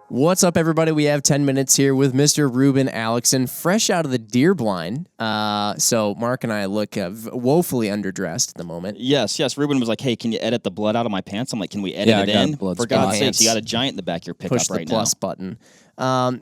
What's up, everybody? We have 10 minutes here with Mr. Reuben Aleckson, fresh out of the deer blind. So Mark and I look woefully underdressed at the moment. Yes. Reuben was like, hey, can you edit the blood out of my pants? I'm like, can we edit it in? For God's sakes, you got a giant in the back of your pickup right now. Push the plus button.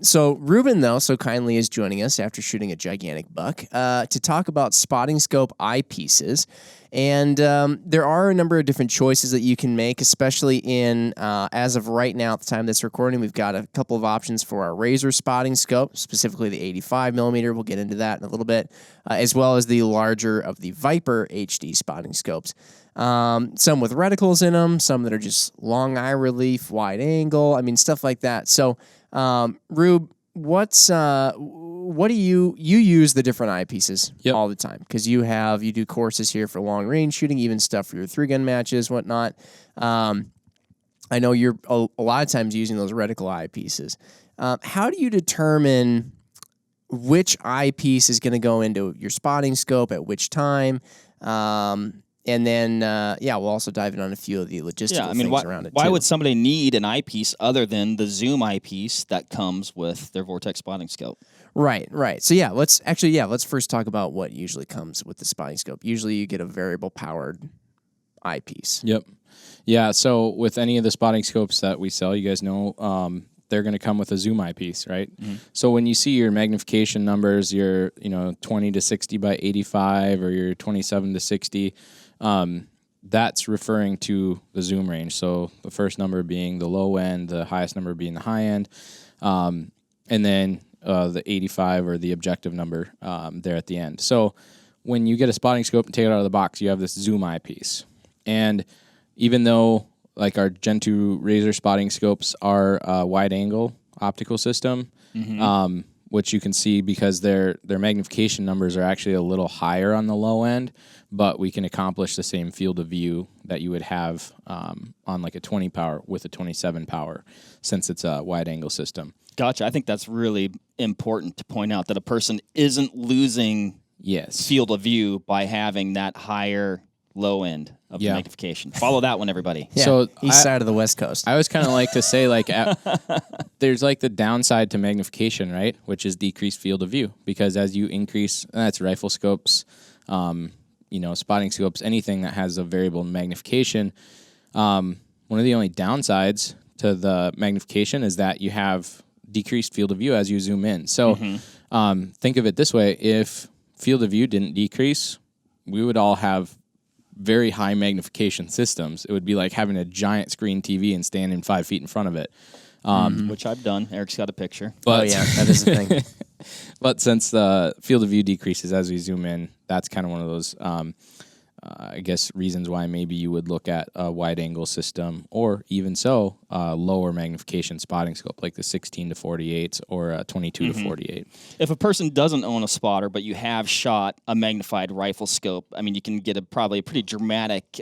So Reuben, though, so kindly is joining us after shooting a gigantic buck to talk about spotting scope eyepieces. And there are a number of different choices that you can make, especially in, as of right now, at the time of this recording, we've got a couple of options for our razor spotting scope, specifically the 85 millimeter. We'll get into that in a little bit, as well as the larger of the Viper HD spotting scopes. Some with reticles in them, some that are just long eye relief, wide angle. I mean, stuff like that. So, Rube, what do you use the different eyepieces all the time? Because you do courses here for long range shooting, even stuff for your 3-gun matches, whatnot. I know you're a lot of times using those reticle eyepieces. How do you determine which eyepiece is going to go into your spotting scope at which time? And then, we'll also dive in on a few of the logistical things around it, why would somebody need an eyepiece other than the zoom eyepiece that comes with their Vortex spotting scope? Right. So, let's first talk about what usually comes with the spotting scope. Usually you get a variable powered eyepiece. Yep. Yeah, so with any of the spotting scopes that we sell, you guys know, they're going to come with a zoom eyepiece, right? Mm-hmm. So when you see your magnification numbers, your 20 to 60 by 85 or your 27 to 60, that's referring to the zoom range. So the first number being the low end, the highest number being the high end, and then the 85 or the objective number there at the end. So when you get a spotting scope and take it out of the box, you have this zoom eyepiece. And even though like our Gen 2 razor spotting scopes are a wide angle optical system, which you can see because their magnification numbers are actually a little higher on the low end, but we can accomplish the same field of view that you would have on like a 20 power with a 27 power, since it's a wide angle system. Gotcha. I think that's really important to point out, that a person isn't losing field of view by having that higher low end of the magnification. Follow that one, everybody. Yeah, so east side of the West Coast. I always kind of like to say, like, there's like the downside to magnification, right? Which is decreased field of view, because as you increase, that's rifle scopes, spotting scopes, anything that has a variable magnification. One of the only downsides to the magnification is that you have decreased field of view as you zoom in. So think of it this way: if field of view didn't decrease, we would all have very high magnification systems. It would be like having a giant screen TV and standing 5 feet in front of it. Which I've done. Eric's got a picture. But, that is the thing. But since the field of view decreases as we zoom in, that's kind of one of those, reasons why maybe you would look at a wide angle system, or even so, lower magnification spotting scope, like the 16 to 48 or a 22 to 48. If a person doesn't own a spotter, but you have shot a magnified rifle scope, I mean, you can get probably a pretty dramatic,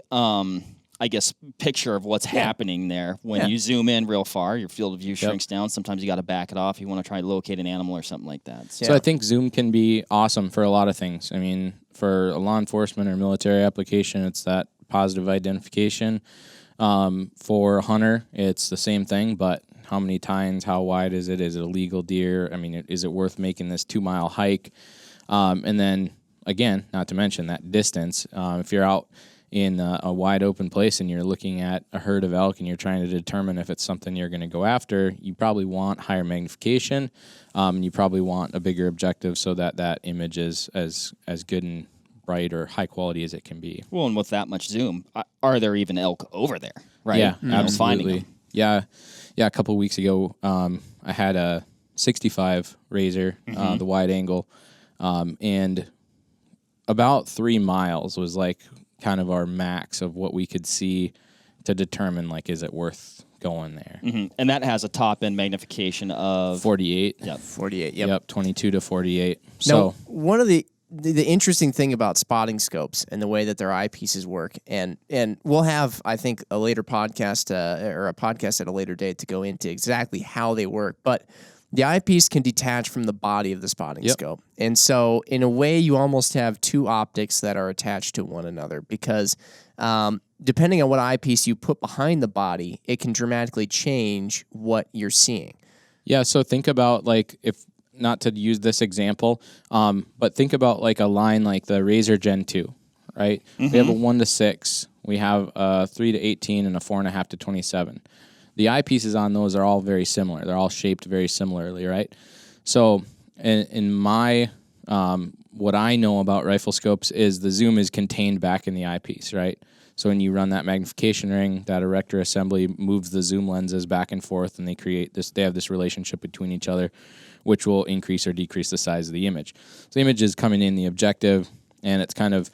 picture of what's happening there. When you zoom in real far, your field of view shrinks down. Sometimes you got to back it off. You want to try to locate an animal or something like that. So I think zoom can be awesome for a lot of things. I mean, for a law enforcement or military application, it's that positive identification. For a hunter, it's the same thing, but how many tines, how wide is it? Is it a legal deer? I mean, is it worth making this 2-mile hike? And then, again, not to mention that distance. If you're out in a wide open place and you're looking at a herd of elk and you're trying to determine if it's something you're going to go after, you probably want higher magnification. You probably want a bigger objective so that image is as good and bright or high quality as it can be. Well, and with that much zoom, are there even elk over there? Right? Yeah, absolutely. Yeah. A couple of weeks ago, I had a 65 razor, the wide angle, and about 3 miles was like kind of our max of what we could see to determine, like, is it worth going there? And that has a top end magnification of 48. Yep. 48. Yep. 22 to 48. Now, so one of the interesting thing about spotting scopes and the way that their eyepieces work, and we'll have, I think, a later podcast or a podcast at a later date to go into exactly how they work, but the eyepiece can detach from the body of the spotting scope. And so in a way, you almost have two optics that are attached to one another, because depending on what eyepiece you put behind the body, it can dramatically change what you're seeing. Yeah, so think about like if not to use this example, but think about like a line like the Razor Gen 2, right? We have a 1 to 6, we have a 3 to 18, and a 4.5 to 27. The eyepieces on those are all very similar. They're all shaped very similarly, right? So in my what I know about rifle scopes is the zoom is contained back in the eyepiece, right? So when you run that magnification ring, that erector assembly moves the zoom lenses back and forth, and they create this. They have this relationship between each other, which will increase or decrease the size of the image. So the image is coming in the objective, and it's kind of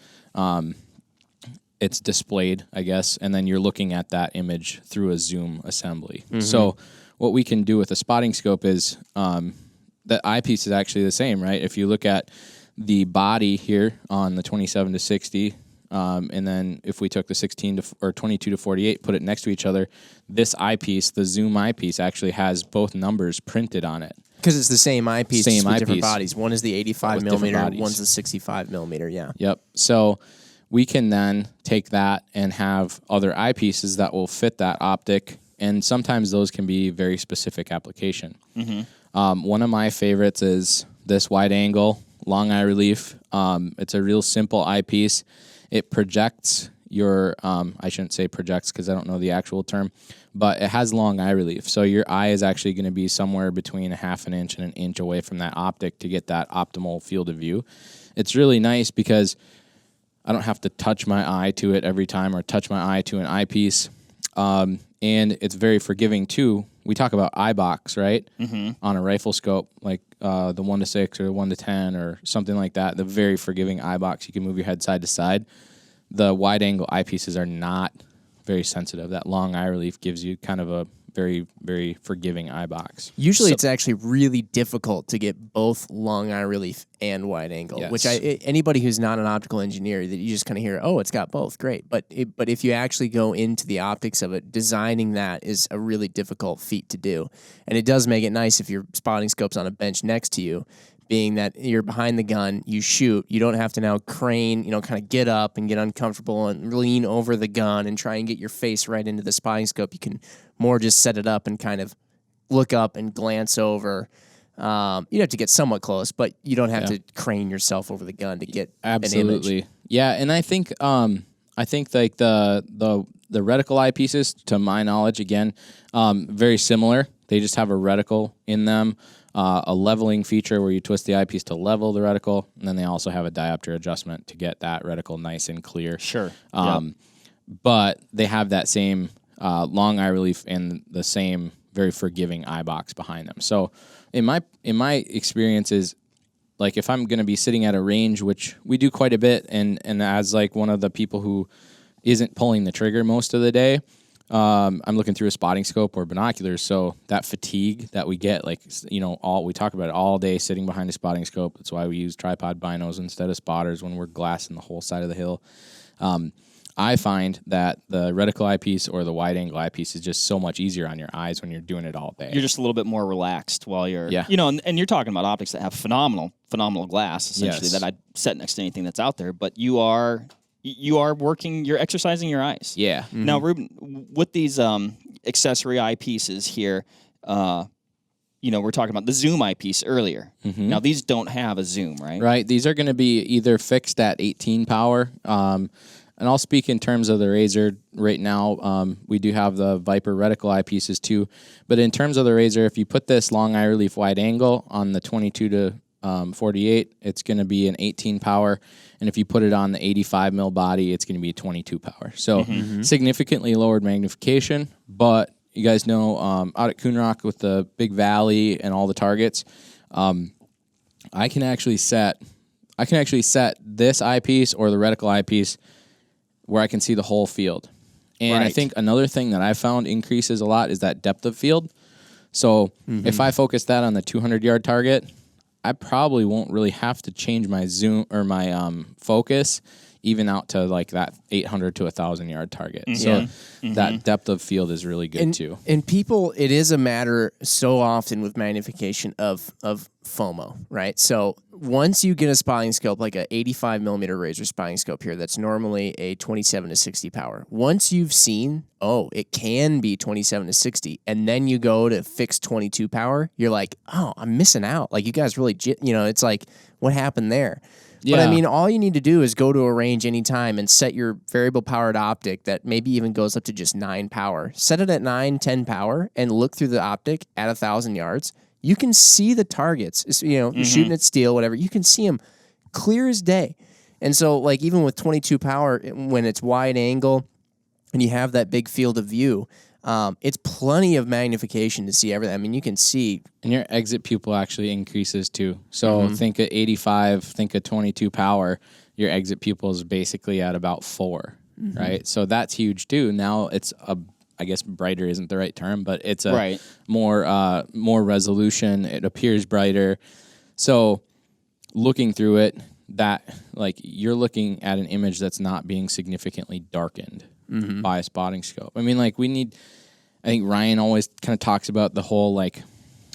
it's displayed, I guess, and then you're looking at that image through a zoom assembly. So what we can do with a spotting scope is the eyepiece is actually the same, right? If you look at the body here on the 27 to 60, and then if we took the 16 to or 22 to 48, put it next to each other, this eyepiece, the zoom eyepiece, actually has both numbers printed on it. Because it's the same eyepiece, Same just with different eyepiece. bodies. One is the 85 With different millimeter, bodies. one's the 65 millimeter, yeah. Yep. So we can then take that and have other eyepieces that will fit that optic, and sometimes those can be very specific application. One of my favorites is this wide angle long eye relief. It's a real simple eyepiece. It projects your, I shouldn't say projects because I don't know the actual term, but it has long eye relief. So your eye is actually going to be somewhere between 1/2 inch and 1 inch away from that optic to get that optimal field of view. It's really nice because I don't have to touch my eye to it every time or touch my eye to an eyepiece. And it's very forgiving too. We talk about eye box, right? On a rifle scope, like the 1 to 6 or 1 to 10 or something like that. The very forgiving eye box. You can move your head side to side. The wide angle eyepieces are not very sensitive. That long eye relief gives you kind of a very, very forgiving eye box. Usually it's actually really difficult to get both long eye relief and wide angle, Yes. which anybody who's not an optical engineer, that you just kind of hear, oh, it's got both, great. But if you actually go into the optics of it, designing that is a really difficult feat to do. And it does make it nice if your spotting scope's on a bench next to you, being that you're behind the gun, you shoot, you don't have to now crane, kind of get up and get uncomfortable and lean over the gun and try and get your face right into the spotting scope. You can more just set it up and kind of look up and glance over. You have to get somewhat close, but you don't have to crane yourself over the gun to get an Absolutely. image. Yeah, and I think like the reticle eyepieces, to my knowledge, again, very similar. They just have a reticle in them, a leveling feature where you twist the eyepiece to level the reticle, and then they also have a diopter adjustment to get that reticle nice and clear. Sure. But they have that same long eye relief and the same very forgiving eye box behind them. So in my experiences, like if I'm going to be sitting at a range, which we do quite a bit, and as like one of the people who isn't pulling the trigger most of the day, I'm looking through a spotting scope or binoculars. So that fatigue that we get, like, we talk about it all day sitting behind a spotting scope. That's why we use tripod binos instead of spotters when we're glassing the whole side of the hill. I find that the reticle eyepiece or the wide angle eyepiece is just so much easier on your eyes when you're doing it all day. You're just a little bit more relaxed while you're, Yeah. and you're talking about optics that have phenomenal glass, essentially, Yes. that I'd set next to anything that's out there, but you are working, you're exercising your eyes. Yeah. Mm-hmm. Now, Reuben, with these accessory eyepieces here, we're talking about the zoom eyepiece earlier. Now, these don't have a zoom, right? Right. These are going to be either fixed at 18 power. And I'll speak in terms of the Razor right now. We do have the Viper reticle eyepieces too. But in terms of the Razor, if you put this long eye relief wide angle on the 22 to 48, it's going to be an 18 power. And if you put it on the 85 mil body, it's going to be a 22 power. So significantly lowered magnification. But you guys know out at Coon Rock with the big valley and all the targets, I can actually set this eyepiece or the reticle eyepiece where I can see the whole field. And I think another thing that I found increases a lot is that depth of field. So if I focus that on the 200-yard target, I probably won't really have to change my zoom or my focus even out to like that 800 to 1,000 yard target. So that depth of field is really good too. And people, it is a matter so often with magnification of FOMO, right? So once you get a spotting scope, like a 85 millimeter razor spotting scope here, that's normally a 27 to 60 power. Once you've seen, oh, it can be 27 to 60, and then you go to fixed 22 power, you're like, oh, I'm missing out. Like you guys really, it's like, what happened there? But I mean, all you need to do is go to a range anytime and set your variable powered optic that maybe even goes up to just 9 power. Set it at 9, 10 power and look through the optic at 1,000 yards. You can see the targets, you're shooting at steel, whatever. You can see them clear as day. And so like even with 22 power, when it's wide angle and you have that big field of view, it's plenty of magnification to see everything. I mean, you can see. And your exit pupil actually increases too. So think at 85, think at 22 power, your exit pupil is basically at about 4, right? So that's huge too. Now it's I guess brighter isn't the right term, but it's a more resolution. It appears brighter. So looking through it, that like you're looking at an image that's not being significantly darkened by a spotting scope. I mean, like I think Ryan always kind of talks about the whole like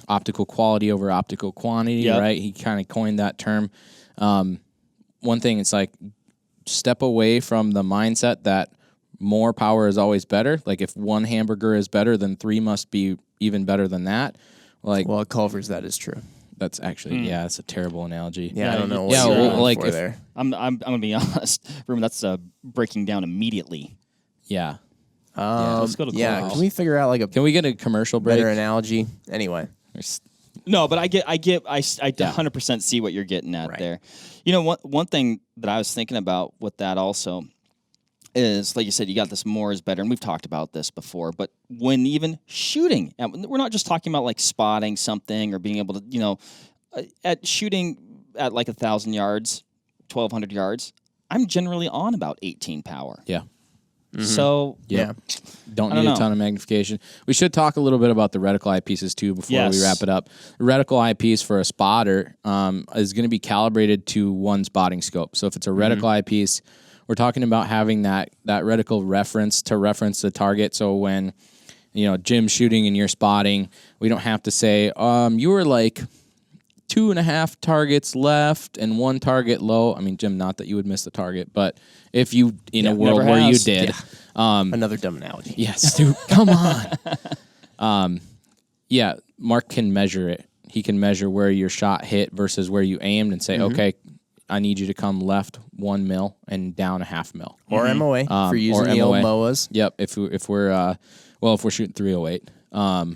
optical quality over optical quantity, right? He kind of coined that term. One thing, it's like step away from the mindset that more power is always better. Like if one hamburger is better, then 3 must be even better than that. Like, well, Culver's, that is true. That's actually, that's a terrible analogy. Yeah, I don't know what you're like for there. I'm gonna be honest, Reuben. That's breaking down immediately. Yeah. Let's go to Culver's. Can we figure out like a Can we get a commercial break? better analogy? Anyway. No, but I 100% see what you're getting at there. You know, one thing that I was thinking about with that also is, like you said, you got this more is better, and we've talked about this before, but when even shooting, and we're not just talking about like spotting something or being able to, at shooting at like 1,000 yards, 1,200 yards, I'm generally on about 18 power. Yeah. So don't need a ton of magnification. We should talk a little bit about the reticle eyepieces too before we wrap it up. The reticle eyepiece for a spotter is going to be calibrated to one spotting scope. So if it's a reticle eyepiece, we're talking about having that reticle reference to reference the target. So when Jim's shooting and you're spotting, we don't have to say you were like 2.5 targets left and 1 target low. I mean, Jim, not that you would miss the target, but if you in a world where you did, another dumb analogy. Yes, dude, come on. Mark can measure it. He can measure where your shot hit versus where you aimed and say, okay, I need you to come left 1 mil and down 0.5 mil. Or MOA for using the old MOAs. Yep. If we're shooting 308.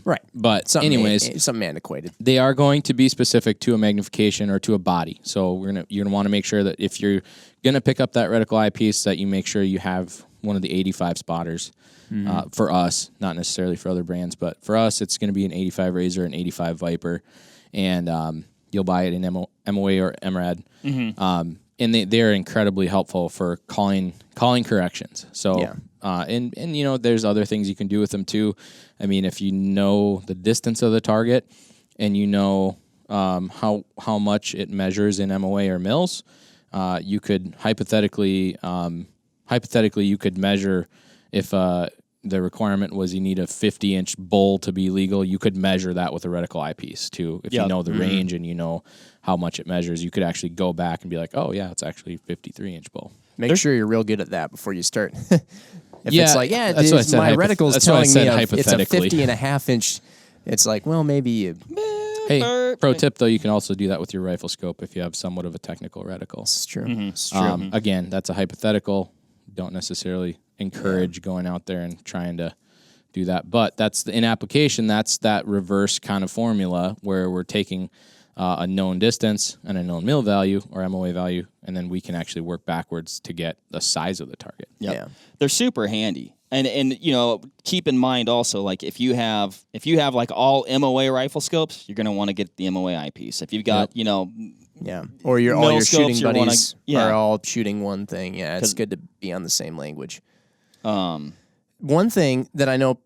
Right. But anyways, something antiquated. They are going to be specific to a magnification or to a body. So you're gonna want to make sure that if you're gonna pick up that reticle eyepiece, that you make sure you have one of the 85 spotters. For us, not necessarily for other brands, but for us, it's going to be an 85 Razor, an 85 Viper, and you'll buy it in MOA or MRAD. And they're incredibly helpful for calling corrections. So, and there's other things you can do with them too. I mean, if you know the distance of the target and you know how much it measures in MOA or mils, you could hypothetically you could measure if the requirement was you need a 50-inch bowl to be legal. You could measure that with a reticle eyepiece too. If you know the range and you know how much it measures, you could actually go back and be like, oh yeah, it's actually 53-inch bowl. Make sure you're real good at that before you start. If it's like, that's what I said, my reticle's telling me it's a hypothetically. 50.5 inch, it's like, well, maybe. Hey, pro tip though, you can also do that with your rifle scope if you have somewhat of a technical reticle. It's true. It's true. Again, that's a hypothetical. Don't necessarily encourage going out there and trying to do that. But in application, that's that reverse kind of formula where we're taking a known distance and a known mil value or MOA value, and then we can actually work backwards to get the size of the target. Yep. Yeah, they're super handy. And keep in mind also, like if you have like all MOA rifle scopes, you're gonna want to get the MOA eyepiece. If you've got or all your shooting buddies are all shooting one thing. Yeah, it's good to be on the same language. One thing that I know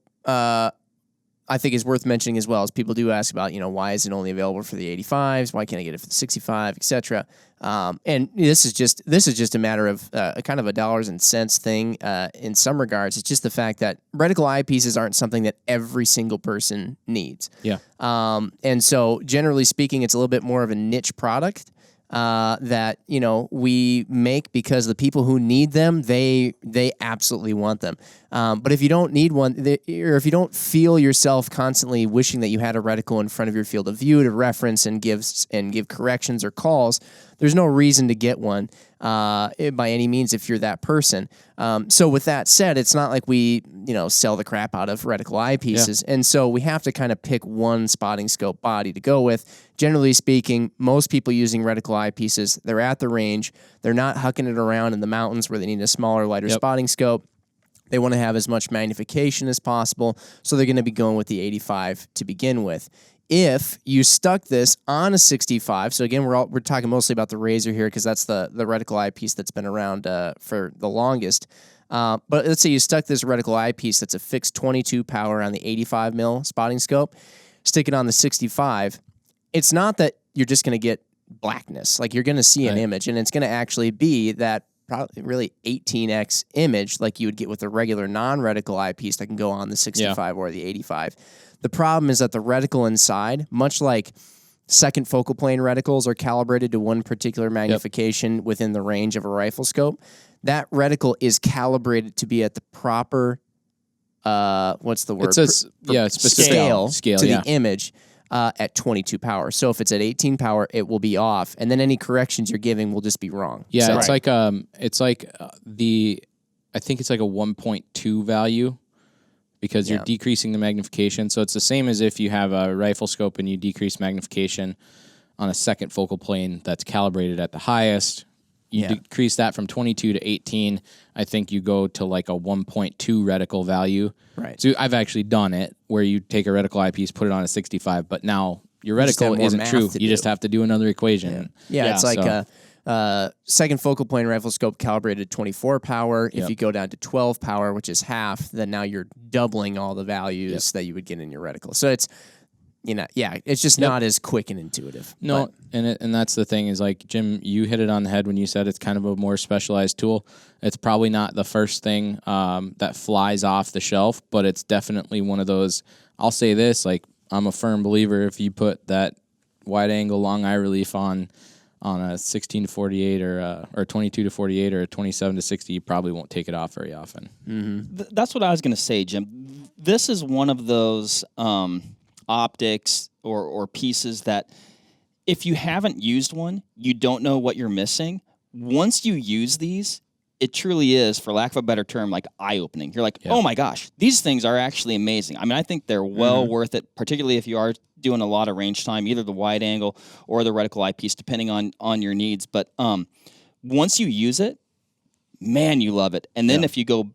I think is worth mentioning as well is people do ask about, why is it only available for the 85s? Why can't I get it for the 65, etc. And this is just a matter of a kind of a dollars and cents thing in some regards. It's just the fact that reticle eyepieces aren't something that every single person needs. Yeah. And so generally speaking, it's a little bit more of a niche product that we make because the people who need them, they absolutely want them. But if you don't need one, or if you don't feel yourself constantly wishing that you had a reticle in front of your field of view to reference and give corrections or calls, there's no reason to get one by any means if you're that person. So with that said, it's not like we sell the crap out of reticle eyepieces, and so we have to kind of pick one spotting scope body to go with. Generally speaking, most people using reticle eyepieces, they're at the range. They're not hucking it around in the mountains where they need a smaller, lighter spotting scope. They want to have as much magnification as possible, so they're going to be going with the 85 to begin with. If you stuck this on a 65, so again, we're talking mostly about the Razor here because that's the reticle eyepiece that's been around for the longest. But let's say you stuck this reticle eyepiece that's a fixed 22 power on the 85 mil spotting scope, stick it on the 65. It's not that you're just going to get blackness. Like you're going to see an image, and it's going to actually be that probably really 18x image like you would get with a regular non-reticle eyepiece that can go on the 65 or the 85. The problem is that the reticle inside, much like second focal plane reticles are calibrated to one particular magnification within the range of a rifle scope, that reticle is calibrated to be at the proper, what's the word? It's scale to the image at 22 power. So if it's at 18 power, it will be off, and then any corrections you're giving will just be wrong. Yeah, so, I think it's like a 1.2 value because you're decreasing the magnification. So it's the same as if you have a rifle scope and you decrease magnification on a second focal plane that's calibrated at the highest. You decrease that from 22 to 18. I think you go to like a 1.2 reticle value. Right. So I've actually done it where you take a reticle eyepiece, put it on a 65, but now your reticle isn't true. You just have to do another equation. Yeah, it's like second focal plane rifle scope calibrated 24 power. If you go down to 12 power, which is half, then now you're doubling all the values that you would get in your reticle. So it's it's just not as quick and intuitive. No, and that's the thing is like, Jim, you hit it on the head when you said it's kind of a more specialized tool. It's probably not the first thing that flies off the shelf, but it's definitely one of those. I'll say this, like I'm a firm believer if you put that wide angle long eye relief on a 16 to 48 or 22 to 48 or a 27 to 60, you probably won't take it off very often. Mm-hmm. That's what I was going to say, Jim. This is one of those optics or pieces that if you haven't used one, you don't know what you're missing. Once you use these, it truly is, for lack of a better term, like eye-opening. You're like, oh my gosh, these things are actually amazing. I mean, I think they're well worth it, particularly if you are doing a lot of range time, either the wide angle or the reticle eyepiece, depending on your needs. But once you use it, man, you love it. And then if you go,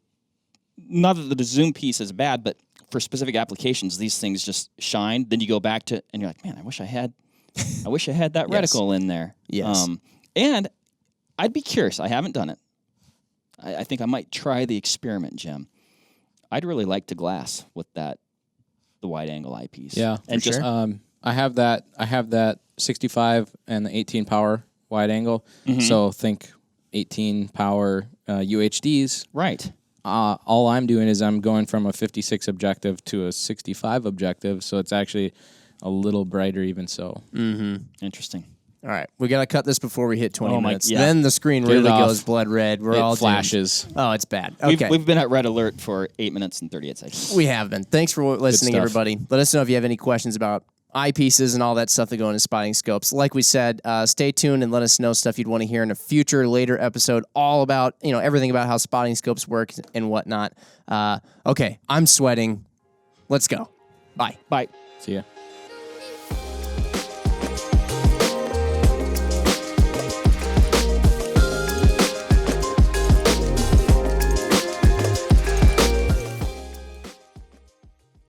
not that the zoom piece is bad, but for specific applications, these things just shine. Then you go back to, and you're like, man, I wish I had that reticle in there. Yes. And I'd be curious. I haven't done it. I think I might try the experiment, Jim. I'd really like to glass with the wide angle eyepiece. Yeah, and just I have that 65 and the 18 power wide angle. So think 18 power UHDs. Right. All I'm doing is I'm going from a 56 objective to a 65 objective, so it's actually a little brighter even so. Interesting. All right, we got to cut this before we hit 20 minutes. Yeah. Then the screen really goes blood red. We're all flashes. doomed. Oh, it's bad. Okay. We've been at red alert for 8 minutes and 38 seconds. We have been. Thanks for listening, everybody. Let us know if you have any questions about eyepieces and all that stuff that go into spotting scopes. Like we said, stay tuned and let us know stuff you'd want to hear in a future, later episode, all about, everything about how spotting scopes work and whatnot. Okay, I'm sweating. Let's go. Bye. Bye. See ya.